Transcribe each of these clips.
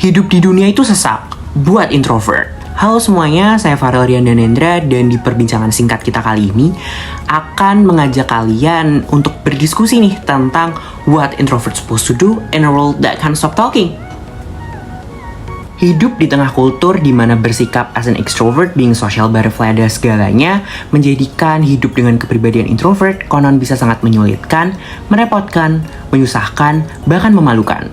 Hidup di dunia itu sesak, buat introvert. Halo semuanya, saya Farel Rian Danendra dan di perbincangan singkat kita kali ini akan mengajak kalian untuk berdiskusi nih tentang what introvert supposed to do in a world that can't stop talking. Hidup di tengah kultur di mana bersikap as an extrovert, being social butterfly adalah segalanya, menjadikan hidup dengan kepribadian introvert konon bisa sangat menyulitkan, merepotkan, menyusahkan, bahkan memalukan.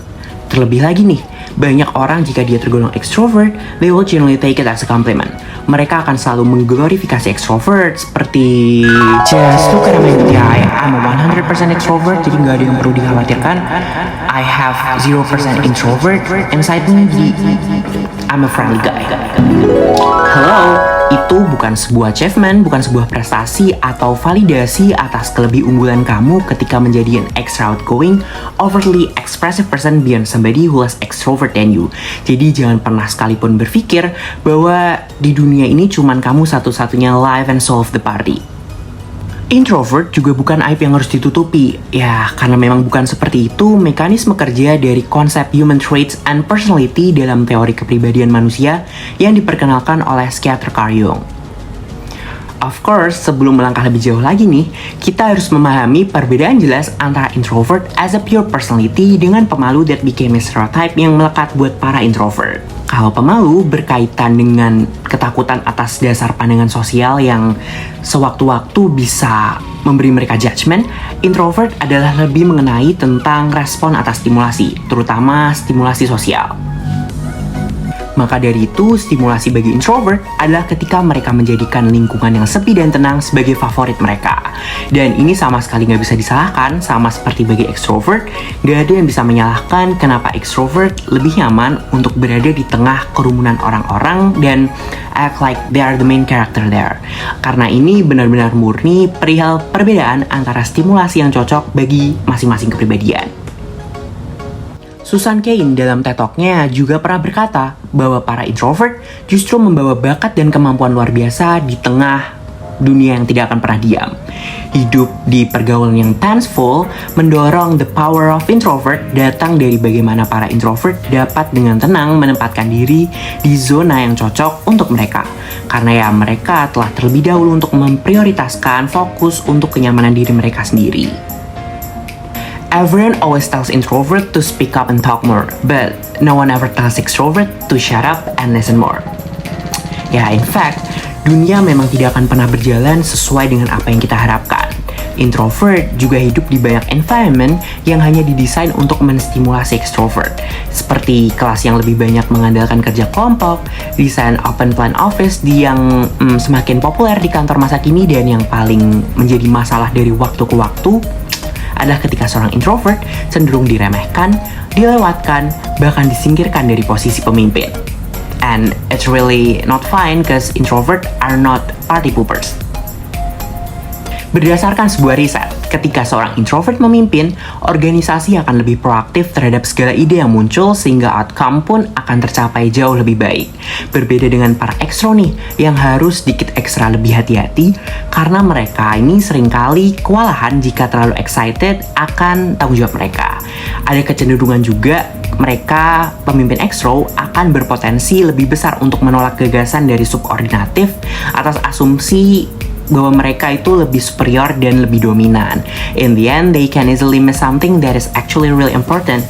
Terlebih lagi nih, banyak orang jika dia tergolong extrovert, they will generally take it as a compliment. Mereka akan selalu mengglorifikasi extrovert seperti just look at my guy, I'm a 100% extrovert, jadi nggak ada yang perlu dikhawatirkan. I have 0% introvert inside me, jadi I'm a friendly guy. Hello, itu bukan sebuah achievement, bukan sebuah prestasi atau validasi atas kelebih unggulan kamu ketika menjadi an extra outgoing, overly expressive person beyond somebody who less extrovert than you. Jadi jangan pernah sekalipun berpikir bahwa di dunia ini cuman kamu satu-satunya live and soul of the party. Introvert juga bukan aib yang harus ditutupi. Ya, karena memang bukan seperti itu mekanisme kerja dari konsep human traits and personality dalam teori kepribadian manusia yang diperkenalkan oleh psikiater Carl Jung. Of course, sebelum melangkah lebih jauh lagi nih, kita harus memahami perbedaan jelas antara introvert as a pure personality dengan pemalu that became a stereotype yang melekat buat para introvert. Kalau pemalu berkaitan dengan ketakutan atas dasar pandangan sosial yang sewaktu-waktu bisa memberi mereka judgment, introvert adalah lebih mengenai tentang respon atas stimulasi, terutama stimulasi sosial. Maka dari itu, stimulasi bagi introvert adalah ketika mereka menjadikan lingkungan yang sepi dan tenang sebagai favorit mereka. Dan ini sama sekali nggak bisa disalahkan, sama seperti bagi extrovert, nggak ada yang bisa menyalahkan kenapa extrovert lebih nyaman untuk berada di tengah kerumunan orang-orang dan act like they are the main character there. Karena ini benar-benar murni perihal perbedaan antara stimulasi yang cocok bagi masing-masing kepribadian. Susan Cain dalam TED Talk-nya juga pernah berkata bahwa para introvert justru membawa bakat dan kemampuan luar biasa di tengah dunia yang tidak akan pernah diam. Hidup di pergaulan yang tenseful mendorong the power of introvert datang dari bagaimana para introvert dapat dengan tenang menempatkan diri di zona yang cocok untuk mereka. Karena ya mereka telah terlebih dahulu untuk memprioritaskan fokus untuk kenyamanan diri mereka sendiri. Everyone always tells introvert to speak up and talk more, but no one ever tells extrovert to shut up and listen more. Ya, in fact, dunia memang tidak akan pernah berjalan sesuai dengan apa yang kita harapkan. Introvert juga hidup di banyak environment yang hanya didesain untuk menstimulasi extrovert, seperti kelas yang lebih banyak mengandalkan kerja kelompok, desain open plan office yang semakin populer di kantor masa kini, dan yang paling menjadi masalah dari waktu ke waktu adalah ketika seorang introvert cenderung diremehkan, dilewatkan, bahkan disingkirkan dari posisi pemimpin. And it's really not fine because introvert are not party poopers. Berdasarkan sebuah riset, ketika seorang introvert memimpin, organisasi akan lebih proaktif terhadap segala ide yang muncul sehingga outcome pun akan tercapai jauh lebih baik. Berbeda dengan para ekstro nih, yang harus sedikit ekstra lebih hati-hati karena mereka ini seringkali kewalahan jika terlalu excited akan tanggung jawab mereka. Ada kecenderungan juga mereka, pemimpin ekstro, akan berpotensi lebih besar untuk menolak gagasan dari subordinatif atas asumsi bahwa mereka itu lebih superior dan lebih dominan. In the end, they can easily miss something that is actually really important.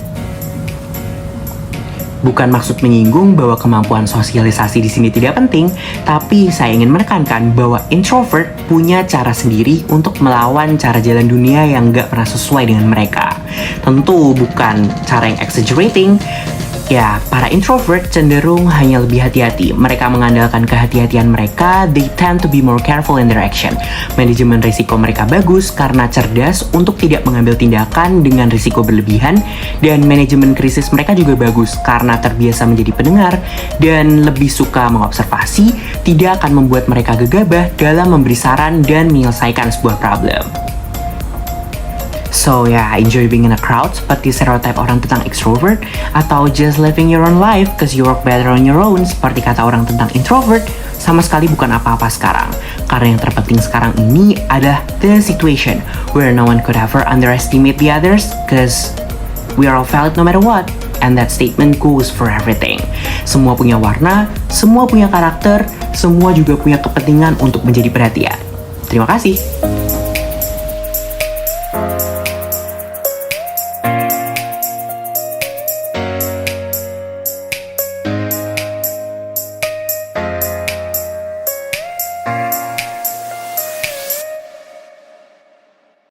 Bukan maksud menyinggung bahwa kemampuan sosialisasi di sini tidak penting, tapi saya ingin menekankan bahwa introvert punya cara sendiri untuk melawan cara jalan dunia yang gak pernah sesuai dengan mereka. Tentu bukan cara yang exaggerating. Ya, para introvert cenderung hanya lebih hati-hati. Mereka mengandalkan kehati-hatian mereka, they tend to be more careful in their action. Manajemen risiko mereka bagus karena cerdas untuk tidak mengambil tindakan dengan risiko berlebihan, dan manajemen krisis mereka juga bagus karena terbiasa menjadi pendengar dan lebih suka mengobservasi, tidak akan membuat mereka gegabah dalam memberi saran dan menyelesaikan sebuah problem. So ya, enjoy being in a crowd seperti stereotype orang tentang extrovert, atau just living your own life cause you work better on your own seperti kata orang tentang introvert, sama sekali bukan apa-apa sekarang. Karena yang terpenting sekarang ini adalah the situation where no one could ever underestimate the others cause we are all valid no matter what. And that statement goes for everything. Semua punya warna, semua punya karakter, semua juga punya kepentingan untuk menjadi perhatian. Terima kasih.